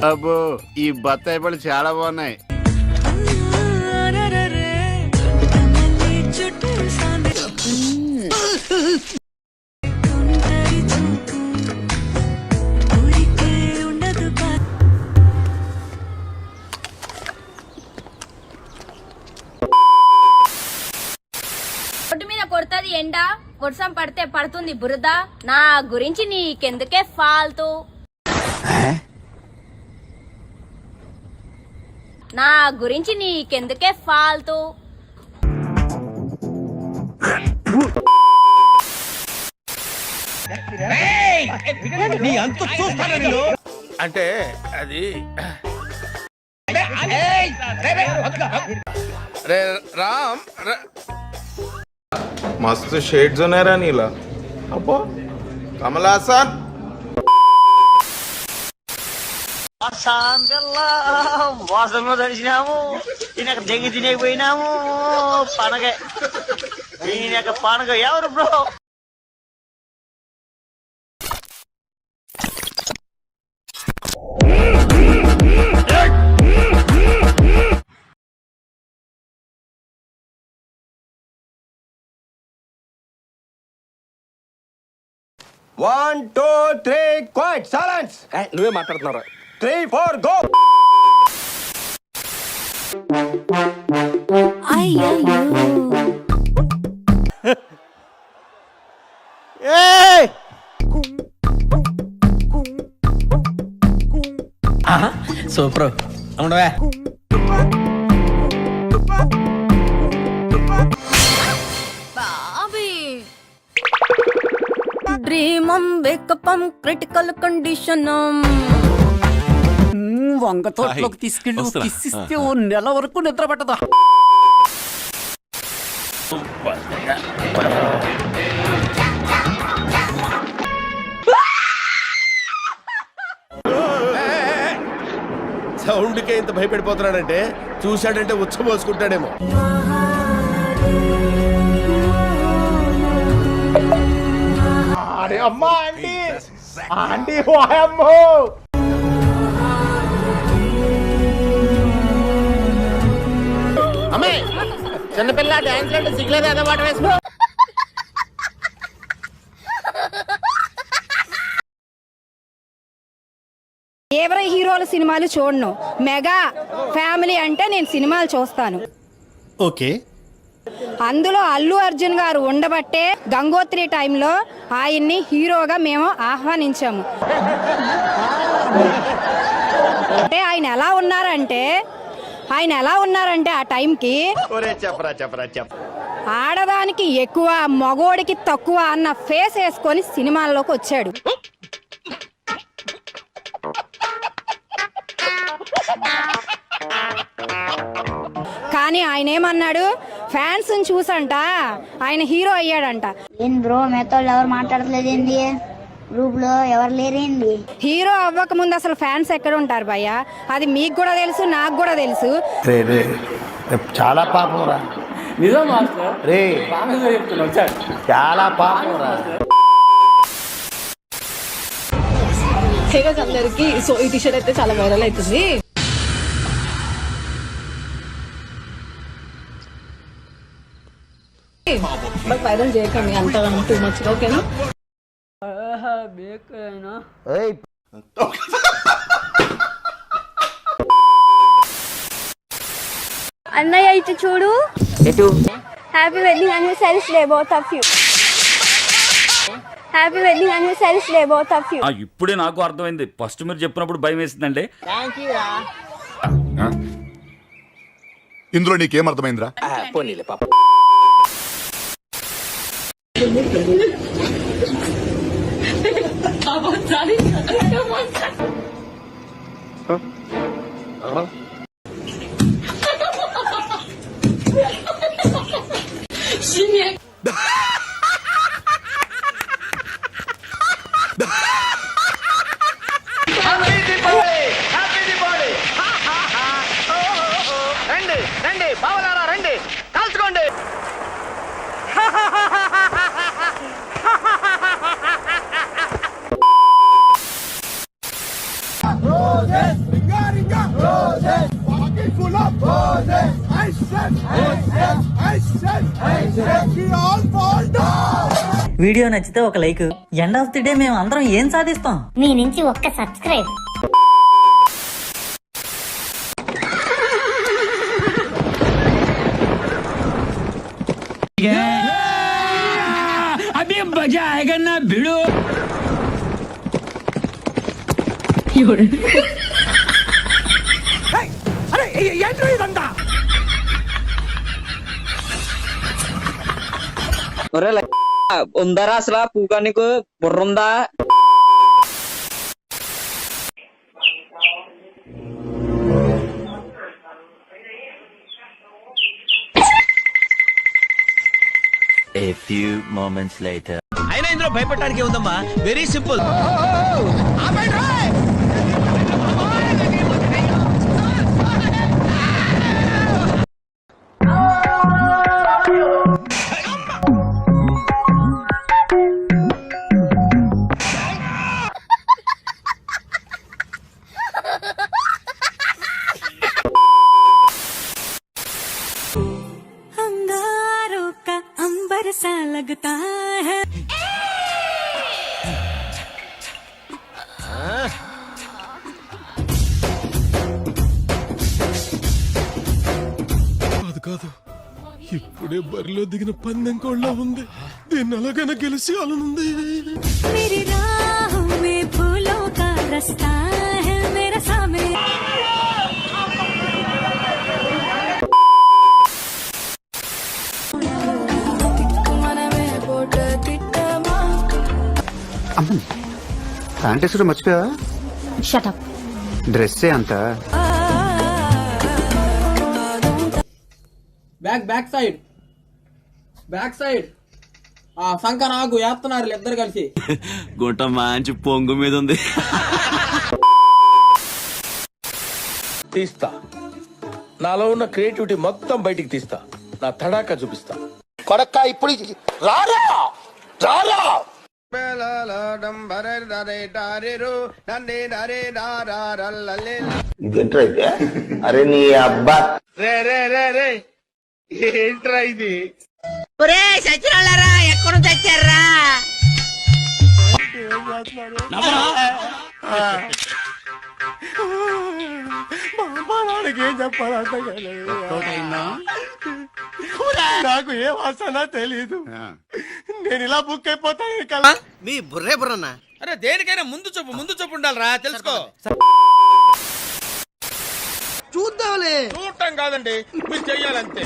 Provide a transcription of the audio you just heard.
అబ్బో ఈ బత్తాయి పళ్ళు చాలా బాగున్నాయి. రోడ్డు మీద కొడుతుంది ఎండ, వర్షం పడితే పడుతుంది బురద. నా గురించి నీకెందుకే ఫాల్తూ, నా గురించి నీకెందుకే ఫాల్తూ. అంటే అది రామ్ मस्त शेड्स ఉన్నాయరా నీలా. అబ్బో కమల్ హాసన్ వాసనలో తడిచినాము, ఈయన దెంగి తినేకపోయినాము. పండగ ఈయన పండగ ఎవరు bro? One, two, three, quiet, silence. నువ్వే మాట్లాడుతున్నారా? 3, 4, go. ఏయ్ సూపర్ ఉండవే. డ్రీమం వేకపం క్రిటికల్ కండిషన్. వంగ తోటలోకి తీసుకెళ్ళి కిస్సిస్తే ఓ నెల వరకు నిద్ర పట్టదా. సౌండ్కే ఇంత భయపడిపోతున్నాడంటే చూశాడంటే ఉచ్చబోసుకుంటాడేమో. అరే అమ్మా ఆంటీ, ఆంటీ వాయమ్మో. అమ్మే చిన్నపిల్ల డాన్స్ అంటే సిగ్గులేదు, ఏదో మాట వేసుకో. ఎవరి హీరోల సినిమాలు చూడను. మెగా ఫ్యామిలీ అంటే నేను సినిమాలు చూస్తాను. ఓకే. అందులో అల్లు అర్జున్ గారు ఉండబట్టే గంగోత్రి టైంలో ఆయన్ని హీరోగా మేము ఆహ్వానించాము. అంటే ఆయన ఎలా ఉన్నారంటే ఆ టైంకి ఆడదానికి ఎక్కువ మగోడికి తక్కువ అన్న ఫేస్ వేసుకొని సినిమాల్లోకి వచ్చాడు. కానీ ఆయన ఏమన్నాడు, ఫ్యాన్స్ చూసంట ఆయన హీరో అయ్యాడంట. ఏం బ్రో మీతో ఎవరు మాట్లాడలేదేంది? గ్రూప్ లో ఎవరు లేరేంది? హీరో అవ్వక ముందు అసలు ఫ్యాన్స్ ఎక్కడ ఉంటారు భయ్య? అది మీకు కూడా తెలుసు, నాకు కూడా తెలుసు. చాలా పాపం రా. నిజం మాస్టర్ రే చెప్తున్నావు. చాలా పాపం రా. అందరికి సో ఈ టీషర్ట్ అయితే చాలా వైరల్ అవుతుంది. బట్ వైరల్ చేయకండి అంత టూ మచ్, ఓకేనా? అన్నయ్య ఇటు చూడు. Happy wedding anniversaries day both of you. Happy wedding anniversaries day both of you. ఇప్పుడే నాకు అర్థమైంది. ఫస్ట్ మీరు చెప్పినప్పుడు భయం వేసిందండి. ఇందులో నీకేం అర్థమైందిరా? పోనీలే పాప. రండి బావలారా, రండి కాల్చుకోండి. వీడియో నచ్చితే ఒక like. End of the day మేము అందరం ఏం సాధిస్తాం? మీ నుంచి ఒక్క సబ్స్క్రైబ్. అభి మజా ఆయేగా నా భిడో. ఉందరా అసలు పూగా నీకు బుర్రుందా? A few moments later. అయినా ఇందులో భయపడటానికి ఉందమ్మా, వెరీ సింపుల్. अंगारों का अंबर सा लगता है. కాదు ఇప్పుడే బరిలో దిగిన పందెం కోళ్ళ ఉంది. దీన్ని అలాగైనా గెలిచి అలానుంది. मेरी राहों में फूलों का रास्ता है मेरा सामने. ప్యాంటేసుడు మర్చిపోయావా? షటప్. డ్రెస్సే అంత. బ్యాక్ సైడ్ సంక నాకు వేస్తున్నారు ఇద్దరు కలిసి. గుంట మంచి పొంగు మీద ఉంది. తీస్తా, నాలో ఉన్న క్రియేటివిటీ మొత్తం బయటికి తీస్తా, నా తడాకా చూపిస్తా. కొడక్క ఇప్పుడు రారా రారా అరే నీ అబ్బా, రే రే రే రే ఏంట్రా ఇది? ఎక్కడ తెచ్చారా? ఏం చెప్పాలంటే నాకు ఏ వాసన తెలీదు. నేను ఇలా బుక్ అయిపోతాను కదా. మీ బుర్రే బుర్రన్నా. అరే దేనికైనా ముందు చూపు ఉండాలిరా, తెలుసుకో. చూద్దాంలే. చూడటం కాదండి, మీరు చెయ్యాలంతే.